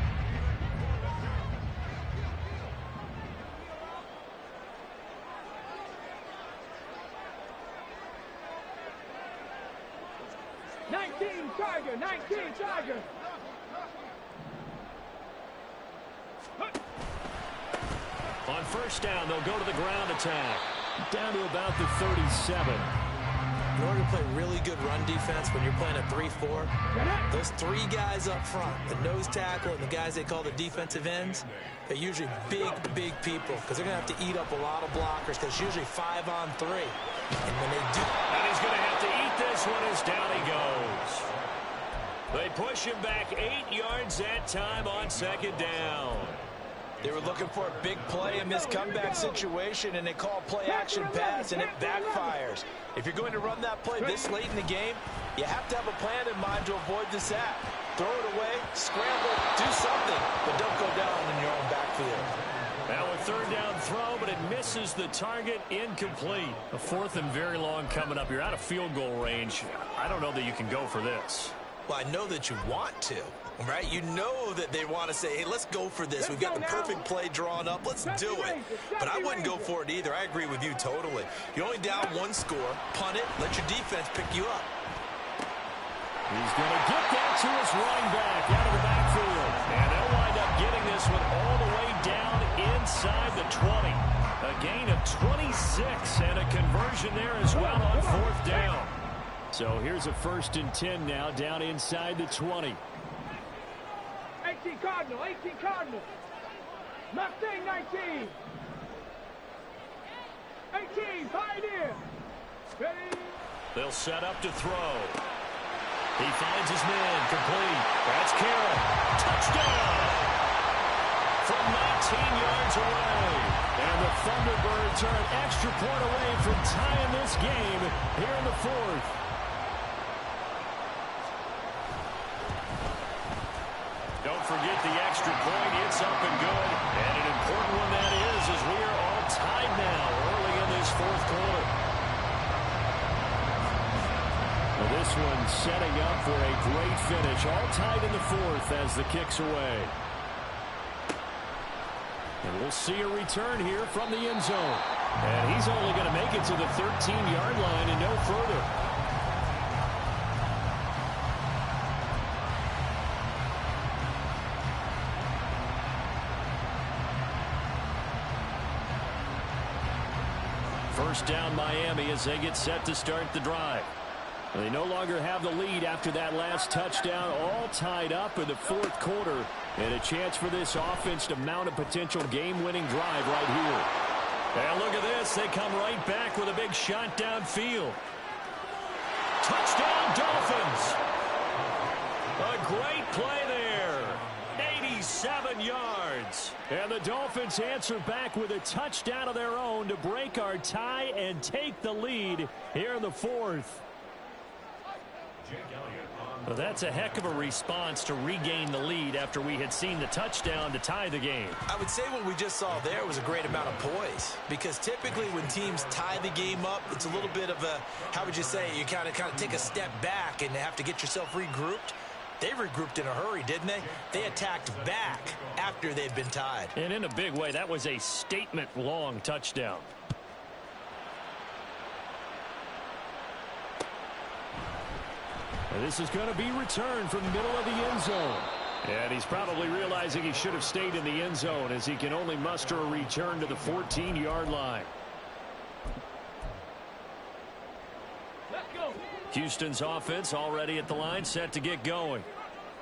D: Tiger, 19, Tiger.
B: On first down, they'll go to the ground attack. Down to about the 37.
C: In order to play really good run defense when you're playing a 3-4, those 3 guys up front, the nose tackle and the guys they call the defensive ends, they're usually big, big people because they're going to have to eat up a lot of blockers because it's usually 5 on 3. And when they do...
B: And he's going to have to eat this one as down he goes. They push him back 8 yards that time on 2nd down.
C: They were looking for a big play in this comeback situation, and they call play-action pass, and it backfires. If you're going to run that play this late in the game, you have to have a plan in mind to avoid the sack. Throw it away, scramble, do something, but don't go down in your own backfield.
B: Now a third down throw, but it misses the target, incomplete. A fourth and very long coming up. You're out of field goal range. I don't know that you can go for this.
C: Well, I know that you want to, right? You know that they want to say, hey, let's go for this. We've got the perfect play drawn up. Let's do it. But I wouldn't go for it either. I agree with you totally. You're only down one score. Punt it. Let your defense pick you up.
B: He's going to get that to his running back out of the backfield. And they'll wind up getting this one all the way down inside the 20. A gain of 26 and a conversion there as well on fourth down. So here's a 1st and 10 now down inside the 20.
D: 18 Cardinal, 18 Cardinal. Mustang 19. 18, Pioneer. Ready?
B: They'll set up to throw. He finds his man, complete. That's Carroll. Touchdown! From 19 yards away. And the Thunderbirds are an extra point away from tying this game here in the fourth. Don't forget the extra point. It's up and good. And an important one that is, as we are all tied now early in this fourth quarter. Well, this one setting up for a great finish. All tied in the fourth as the kick's away. And we'll see a return here from the end zone. And he's only going to make it to the 13-yard line and no further. First down Miami as they get set to start the drive. They no longer have the lead after that last touchdown, all tied up in the fourth quarter, and a chance for this offense to mount a potential game-winning drive right here. And look at this. They come right back with a big shot downfield. Touchdown, Dolphins! A great play there. 87 yards. And the Dolphins answer back with a touchdown of their own to break our tie and take the lead here in the fourth. Well, that's a heck of a response to regain the lead after we had seen the touchdown to tie the game.
C: I would say what we just saw there was a great amount of poise, because typically when teams tie the game up, it's a little bit of a, how would you say, you kind of take a step back and have to get yourself regrouped. They regrouped in a hurry, didn't they? They attacked back after they'd been tied.
B: And in a big way, that was a statement-long touchdown. And this is going to be returned from the middle of the end zone. And he's probably realizing he should have stayed in the end zone as he can only muster a return to the 14-yard line.
D: Let's go.
B: Houston's offense already at the line, set to get going.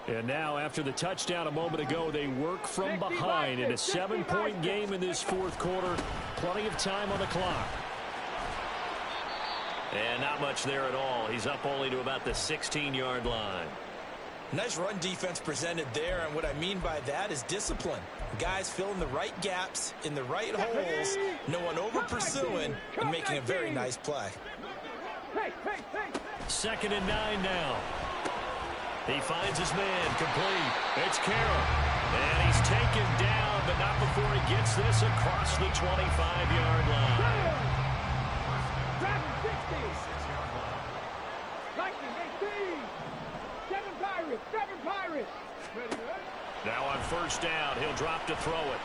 B: And now, after the touchdown a moment ago, they work from behind in a 7-point game in this fourth quarter. Plenty of time on the clock. And not much there at all. He's up only to about the 16-yard line.
C: Nice run defense presented there, and what I mean by that is discipline. Guys filling the right gaps in the right holes, no one over-pursuing, and making a very nice play.
B: Second and 9 now. He finds his man, complete. It's Carroll. And he's taken down, but not before he gets this across the 25-yard line.
D: 7 Pirates.
B: Now on first down, he'll drop to throw it.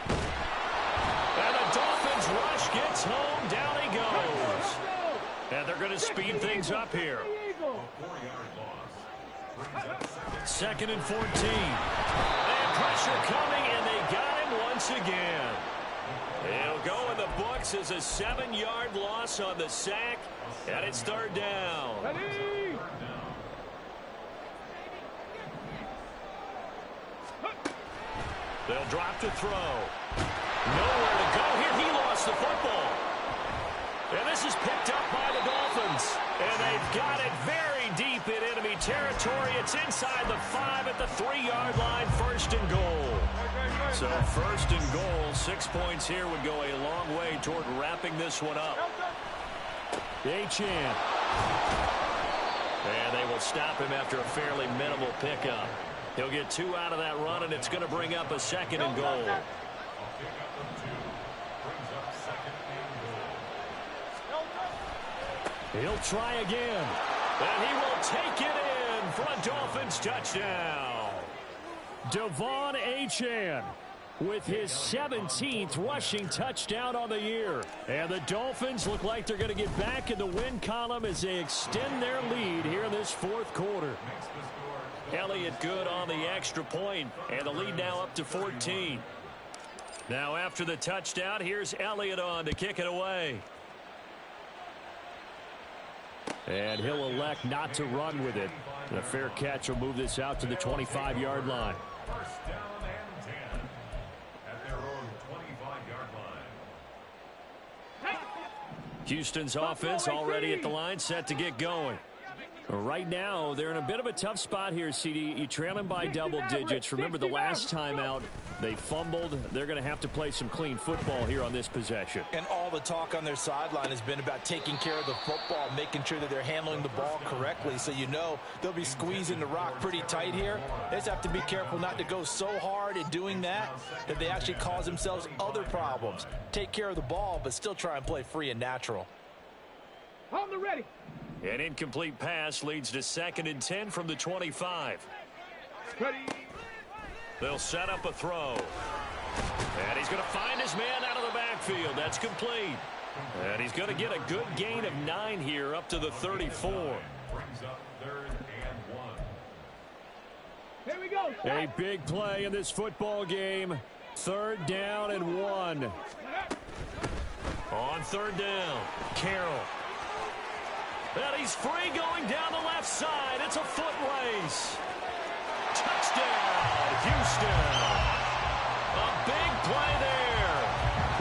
B: And the Dolphins rush gets home. Down he goes. And they're going to speed things up here. Second and 14. And pressure coming, and they got him once again. He'll go in the books as a 7-yard loss on the sack, and it's third down. They'll drop to throw. Nowhere to go here. He lost the football. And this is picked up by the Dolphins. And they've got it very deep in enemy territory. It's inside the 5 at the 3-yard line. First and goal. So first and goal, 6 points here would go a long way toward wrapping this one up. Achane. And they will stop him after a fairly minimal pickup. He'll get 2 out of that run, and it's going to bring up a second and goal. He'll try again. And he will take it in for a Dolphins touchdown. Devon Achane with his 17th rushing touchdown on the year. And the Dolphins look like they're going to get back in the win column as they extend their lead here in this fourth quarter. Elliott good on the extra point, and the lead now up to 14. Now after the touchdown, here's Elliott on to kick it away. And he'll elect not to run with it. The fair catch will move this out to the 25-yard line.
E: First down and 10 at their own 25-yard line.
B: Houston's offense already at the line, set to get going. Right now, they're in a bit of a tough spot here, CD. You trail them by double digits. Remember the last time out, they fumbled. They're going to have to play some clean football here on this possession.
C: And all the talk on their sideline has been about taking care of the football, making sure that they're handling the ball correctly. So you know they'll be squeezing the rock pretty tight here. They just have to be careful not to go so hard in doing that they actually cause themselves other problems. Take care of the ball, but still try and play free and natural.
D: On the ready.
B: An incomplete pass leads to 2nd and 10 from the 25.
D: Ready.
B: They'll set up a throw. And he's going to find his man out of the backfield. That's complete. And he's going to get a good gain of 9 here up to the 34.
E: Brings up 3rd and 1.
D: Here we go.
B: A big play in this football game. 3rd down and 1. On 3rd down, Carroll. And he's free going down the left side. It's a foot race. Touchdown, Houston. A big play there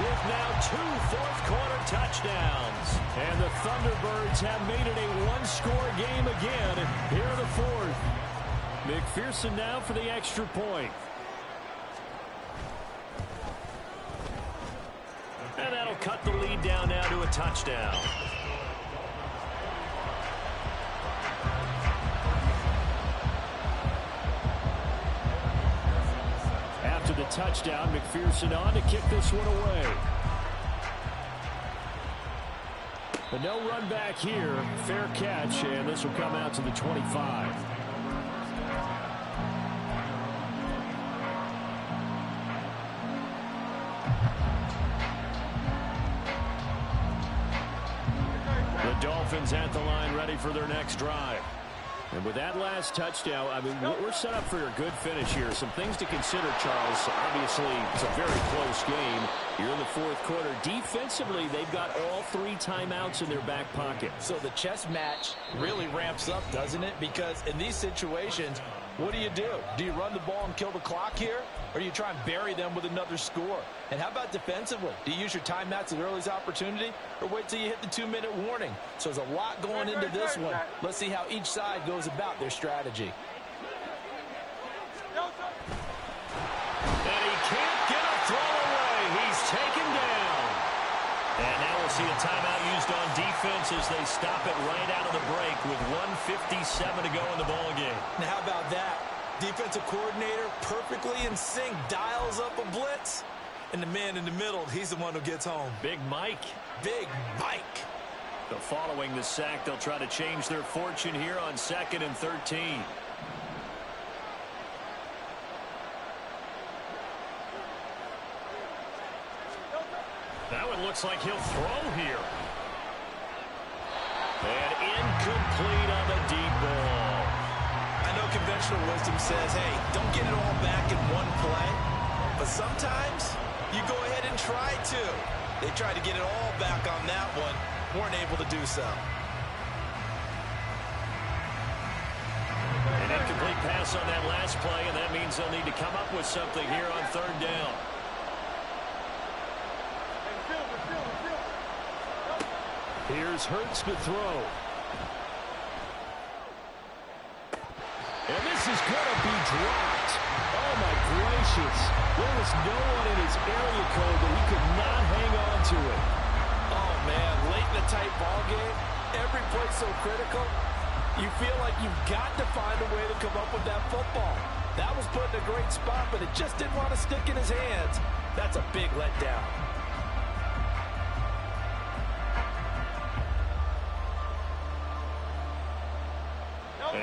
B: with now 2 fourth-quarter touchdowns. And the Thunderbirds have made it a one-score game again here in the fourth. McPherson now for the extra point. And that'll cut the lead down now to a touchdown. After the touchdown, McPherson on to kick this one away. But no run back here. Fair catch, and this will come out to the 25. The Dolphins at the line, ready for their next drive. And with that last touchdown, I mean, we're set up for a good finish here. Some things to consider, Charles. Obviously, it's a very close game. You're in the fourth quarter. Defensively, they've got all 3 timeouts in their back pocket.
C: So the chess match really ramps up, doesn't it? Because in these situations, what do? Do you run the ball and kill the clock here? Or do you try and bury them with another score? And how about defensively? Do you use your timeouts at earliest opportunity? Or wait till you hit the 2-minute warning? So there's a lot going into this one. Let's see how each side goes about their strategy.
B: And he can't get a throw away. He's taken down. And now we'll see a timeout used on defense as they stop it right out of the break with 1:57 to go in the ballgame.
C: Now how about that? Defensive coordinator perfectly in sync, dials up a blitz. And the man in the middle, he's the one who gets home.
B: Big Mike.
C: Big Mike.
B: So following the sack, they'll try to change their fortune here on 2nd and 13. That one looks like he'll throw here. And incomplete on the deep ball.
C: I know conventional wisdom says, hey, don't get it all back in one play. But sometimes you go ahead and try to. They tried to get it all back on that one. Weren't able to do so.
B: An incomplete pass on that last play, and that means they'll need to come up with something here on 3rd down. Here's Hurts to throw. And this is going to be dropped. Oh, my gracious. There was no one in his area code, but he could not hang on to it.
C: Oh, man, late in a tight ball game, every play so critical, you feel like you've got to find a way to come up with that football. That was put in a great spot, but it just didn't want to stick in his hands. That's a big letdown.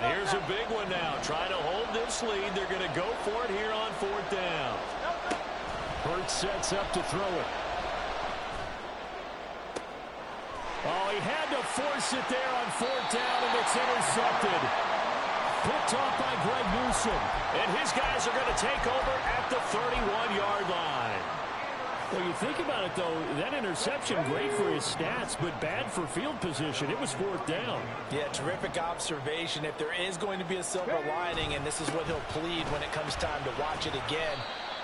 B: And here's a big one now. Trying to hold this lead. They're going to go for it here on 4th down. Hurts sets up to throw it. Oh, he had to force it there on 4th down, and it's intercepted. Picked off by Greg Newsom. And his guys are going to take over at the 31-yard line.
F: Well, you think about it, though, that interception, great for his stats, but bad for field position. It was 4th down.
C: Yeah, terrific observation. If there is going to be a silver lining, and this is what he'll plead when it comes time to watch it again,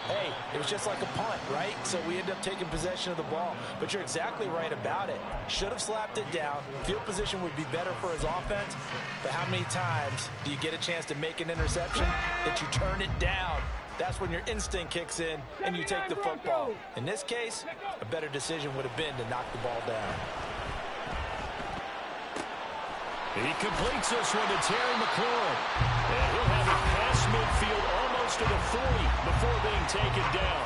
C: hey, it was just like a punt, right? So we end up taking possession of the ball. But you're exactly right about it. Should have slapped it down. Field position would be better for his offense. But how many times do you get a chance to make an interception that you turn it down? That's when your instinct kicks in and you take the football. In this case, a better decision would have been to knock the ball down.
B: He completes this one to Terry McLaurin. And he'll have it past midfield almost to the 40 before being taken down.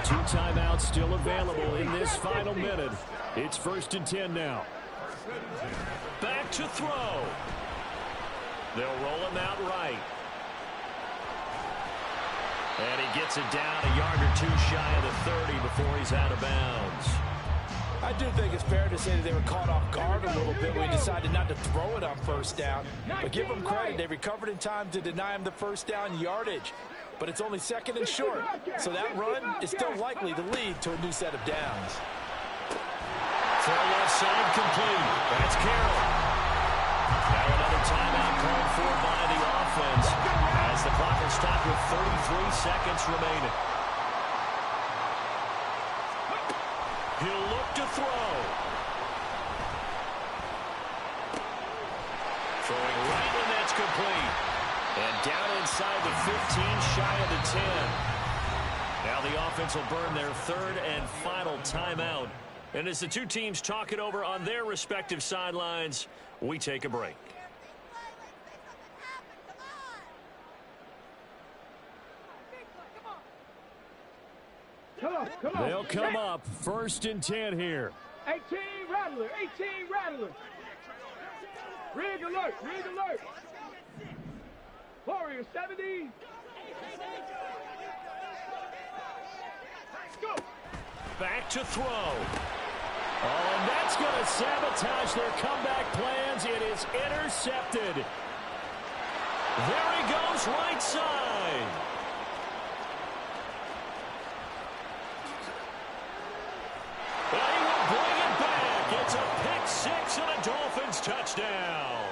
F: 2 timeouts still available in this final minute. It's 1st and 10 now.
B: Back to throw. They'll roll him out right. And he gets it down a yard or 2 shy of the 30 before he's out of bounds.
C: I do think it's fair to say that they were caught off guard a little bit when we decided not to throw it on 1st down. But give them credit. They recovered in time to deny him the 1st down yardage. But it's only 2nd and short. So that run is still likely to lead to a new set of downs.
B: Throw left side complete. That's Carroll. Now another timeout called for by the offense as the clock is stopped with 33 seconds remaining. He'll look to throw. Throwing right, and that's complete. And down inside the 15, shy of the 10. Now the offense will burn their 3rd and final timeout. And as the two teams talk it over on their respective sidelines, we take a break.
D: Come on.
F: They'll come up 1st and 10 here.
D: 18 Rattler. Rig alert. Warrior 70. Go.
B: Back to throw. Oh, and that's going to sabotage their comeback plans. It is intercepted. There he goes, right side. And he will bring it back. It's a pick 6 and a Dolphins touchdown.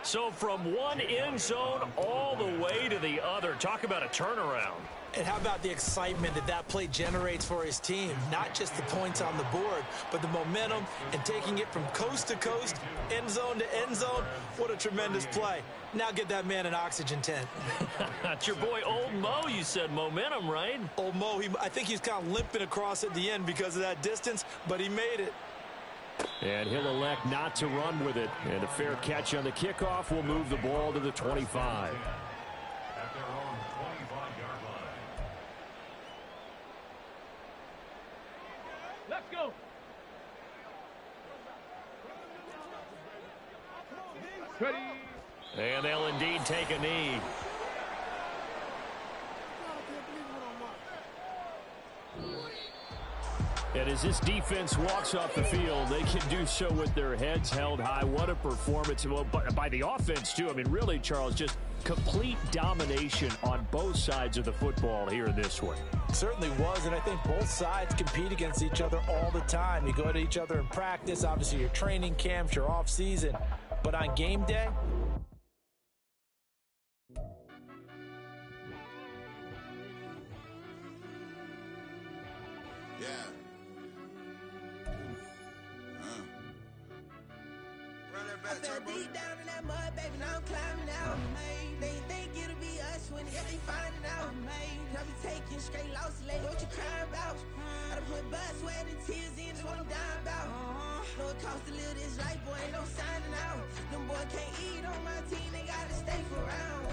B: So from one end zone all the way to the other. Talk about a turnaround.
C: And how about the excitement that play generates for his team? Not just the points on the board, but the momentum and taking it from coast to coast, end zone to end zone. What a tremendous play. Now get that man an oxygen tent.
B: It's your boy Old Mo, you said. Momentum, right?
C: Old Mo, I think he's kind of limping across at the end because of that distance, but he made it.
F: And he'll elect not to run with it. And a fair catch on the kickoff will move the ball to the 25.
E: At their own 25-yard line.
D: Let's go. Ready.
B: And they'll indeed take a knee.
F: And as this defense walks off the field, they can do so with their heads held high. What a performance by the offense, too. I mean, really, Charles, just complete domination on both sides of the football here in this one.
C: Certainly was, and I think both sides compete against each other all the time. You go to each other in practice, obviously your training camps, your off season, but on game day,
G: Deep down in that mud, baby, now I'm climbing out. They think it'll be us when they finding out. I be taking straight losses, like what you crying about? I done put blood, sweat, and tears in, that's what I'm dying about. Know it costs to live this life, boy, ain't no signing out. Them boys can't eat on my team, they gotta stay for round.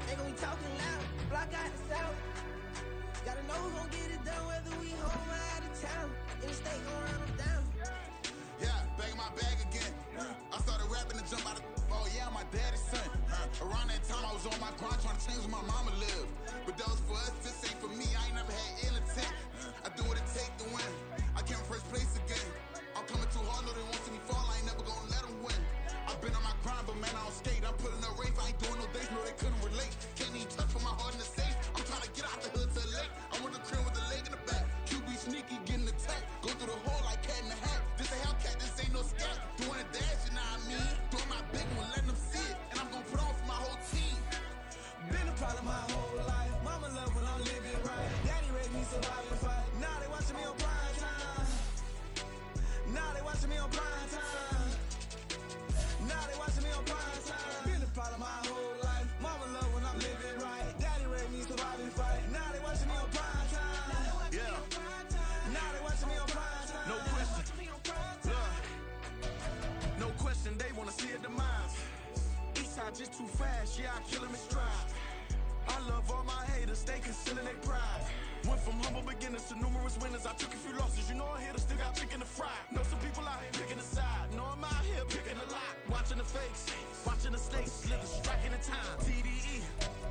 G: They gon' be talking loud, block out the south. Gotta know who's gon' get it done, whether we home or out of town. In the state gon' run them down.
H: Yeah, back in my bag again. I started rapping the jump out of, oh yeah, my daddy's son. Around that time, I was on my grind trying to change where my mama lived. But that was for us, this ain't for me. I ain't never had ill intent. I do what it take to win. I came in first place again. I'm coming too hard, no, they won't see me fall. I ain't never gonna let them win. I've been on my grind, but man, I don't skate. I'm putting up race, I ain't doing no dates, no, they couldn't relate. Can't even touch for my heart in the safe. I'm trying to get out the hood to the lake. I'm with the crib with the leg in the back. QB sneaky, getting attacked. Go through the hole like cat in the hat. This a Hellcat, this ain't no scat. Doing a dash, you know what I mean? Doing my big one, letting them see it. And I'm gonna put on for my whole team.
G: Been a problem my whole life. Mama love when I'm living right. Daddy raised me survive and fight. Now they watching me on prime time. Now they watching me on prime time. Now they watching me on prime time. Been a problem my whole life. Mama love when I'm living right. Daddy raised me survive and fight. Now they watching me on prime time.
H: Yeah.
G: Now they watching me on prime time.
H: No question. No question, they wanna see a demise. Eastside just too fast, yeah, I kill him in stride. I love all my haters, they concealing their pride. Went from humble beginners to numerous winners. I took a few losses, you know I hit, still got chicken to fry. Know some people out here picking a side. Know I'm out here picking a lot. Watching the fakes, watching the snakes slither, striking the time. TDE,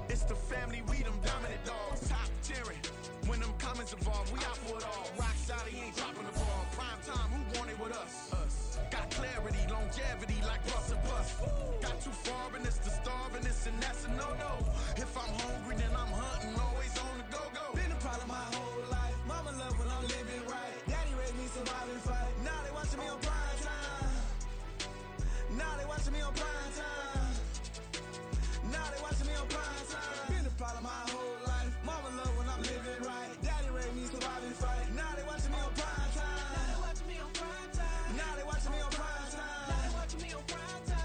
H: it's the family, we them dominant dogs. Top tiering, when them comments involved, we out for it all. Rock side, he ain't dropping the ball. Prime time, who want it with us? Got clarity, longevity, like bus and bus. Got too far and it's the starving, this and that's a no-no. If I'm hungry, then I'm hunting, always on the go-go.
G: Been a problem my whole life. Mama love when I'm living right. Daddy raised me survive and fight. Now they watching me on prime time. Now they watching me on prime time. Now they watching me on prime time. Been a problem my whole life. Mama love when I'm living right. Daddy raised me survive and fight. Now they watching me on prime time. Now they watching me on prime time. Now they watching me on prime time. Now they watching me on prime time.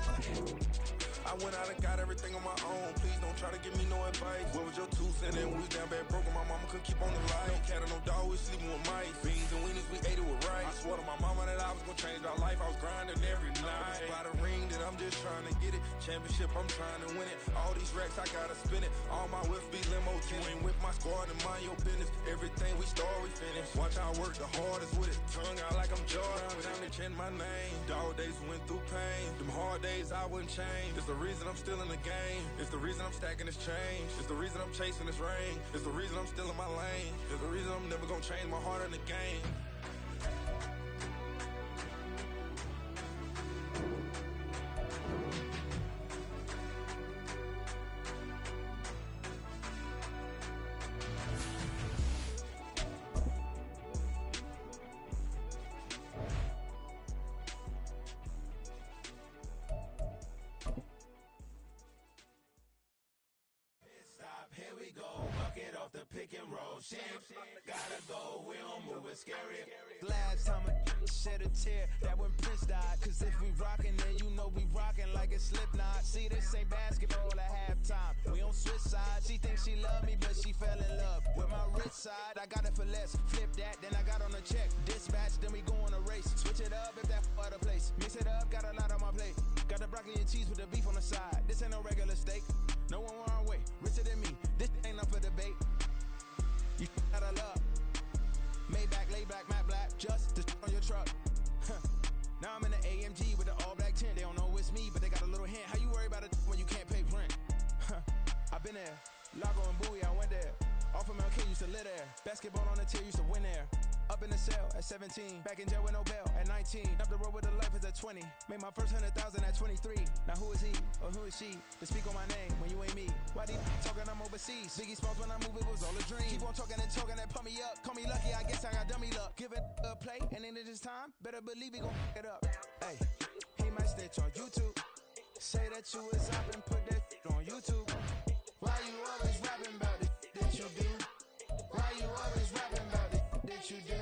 H: I went out and got everything on my own. Please don't try to give me no advice. What was your 2 cents? And we was down bad broke and my mama couldn't keep on the light. No cat or no dog, we sleeping with mice. Beans and weenies, we ate it with rice. I swore to my mama that I was gonna change our life. I was grinding every night. By the ring that I'm just trying to get it. Championship, I'm trying to win it. All these racks, I gotta spin it. All my whips be limo. You ain't with my squad and mind your business. Everything we start, we finish. Watch I work the hardest with it. Tongue out like I'm Jordan. Without me change my name. Dog days went through pain. Them hard days I wouldn't change. It's the reason I'm still in the game. It's the reason I'm stacking this change. It's the reason I'm chasing this rain. It's the reason I'm still in my lane. It's the reason I'm never gonna change my heart in the game.
I: Here we go, bucket off the pick and roll. Shit, gotta go, we don't move it scary.
G: Last time I shed a tear, that when Prince died. Cause if we rockin', then you know we rockin' like a Slipknot. See, this ain't basketball at halftime. We on switch sides. She thinks she love me, but she fell in love with my rich side. I got it for less, flip that, then I got on a check. Dispatch, then we go on a race. Switch it up if that other place. Mix it up, got a lot on my plate. Got the broccoli and cheese with the beef on the side. This ain't no regular steak. No one wrong way, richer than me. This ain't up for debate. You out of luck. Maybach, lay back, matte black, just to on your truck. Now I'm in the AMG with the all black tint. They don't know it's me, but they got a little hint. How you worry about it when you can't pay rent? I've been there. Lago and Bowie, I went there. Off of MLK, used to live there. Basketball on the tier, used to win there. Up in the cell at 17. Back in jail with no bail at 19. Up the road with the life is at 20. Made my first 100,000 at 23. Now who is he or who is she to speak on my name when you ain't me? Why they talking I'm overseas? Biggie Smalls when I move, it was all a dream. Keep on talking and pump me up. Call me lucky, I guess I got dummy luck. Give it a play, and then it is time. Better believe we gon' it up. Hey, he might snitch on YouTube. Say that you was up and put that on YouTube. Why you always rapping about it that you do? Why you always rapping about it that you do?